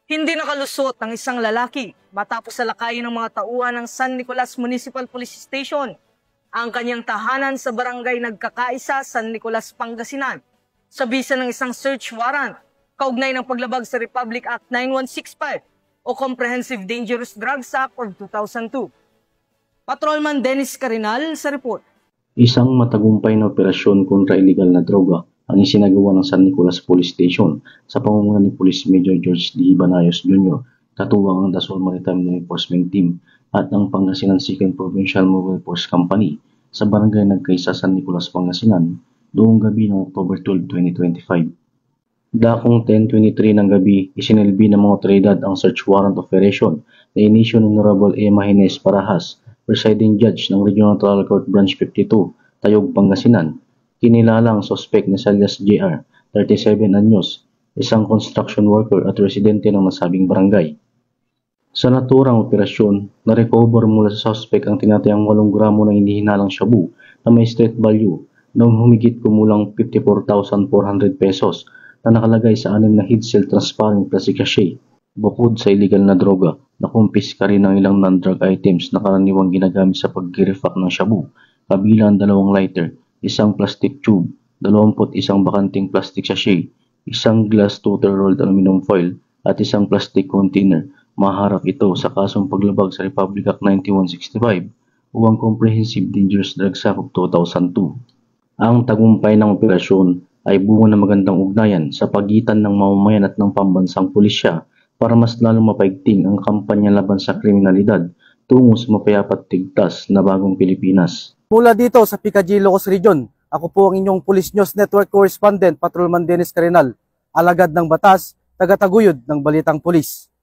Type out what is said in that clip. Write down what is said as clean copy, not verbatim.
Hindi nakalusot ang isang lalaki matapos salakayin ng mga tauhan ng San Nicolas Municipal Police Station ang kanyang tahanan sa barangay Nagkakaisa, San Nicolas, Pangasinan sa bisa ng isang search warrant kaugnay ng paglabag sa Republic Act 9165 o Comprehensive Dangerous Drugs Act of 2002. Patrolman Dennis Carinal sa report. Isang matagumpay na operasyon kontra illegal na droga ang isinagawa ng San Nicolas Police Station sa pamumuno ni Police Major George D. Banayos Jr. katuwang ang Dasol Maritime Law Enforcement Team at ang Pangasinan 2nd Provincial Mobile Force Company sa barangay Nagkaisa, San Nicolas, Pangasinan noong gabi ng October 12, 2025. Dakong 10:23 ng gabi, isinilbi ng mga otoridad ang search warrant operation na inisyo ng Honorable Emma Hines Parahas, Presiding Judge ng Regional Trial Court Branch 52, Tayog, Pangasinan. Kinilala ang suspect na Elias Jr., 37 anyos, isang construction worker at residente ng nasabing barangay. Sa naturang operasyon, na-recover mula sa suspect ang tinatayang 8 gramo ng inihinalang shabu na may street value na humigit kumulang 54,400 pesos na nakalagay sa 6 na head-seal transparent plastic sachet. Bukod sa illegal na droga, nakumpiska rin ang ilang non-drug items na karaniwang ginagamit sa pag-refact ng shabu, kabilang 2 lighter, isang plastic tube, 21 bakanting plastic sachet, isang glass total rolled aluminum foil, at isang plastic container. Maharap ito sa kasong paglabag sa Republic Act 9165 o ang Comprehensive Dangerous Drugs Act of 2002. Ang tagumpay ng operasyon ay bunga ng magandang ugnayan sa pagitan ng mamamayan at ng pambansang pulisya para mas lalong mapaigting ang kampanya laban sa kriminalidad tungo sa mapayapat tigtas na bagong Pilipinas. Mula dito sa Picadillo, Ilocos Region, ako po ang inyong Police News Network Correspondent, Patrolman Dennis Carinal, alagad ng batas, tagataguyod ng Balitang Pulis.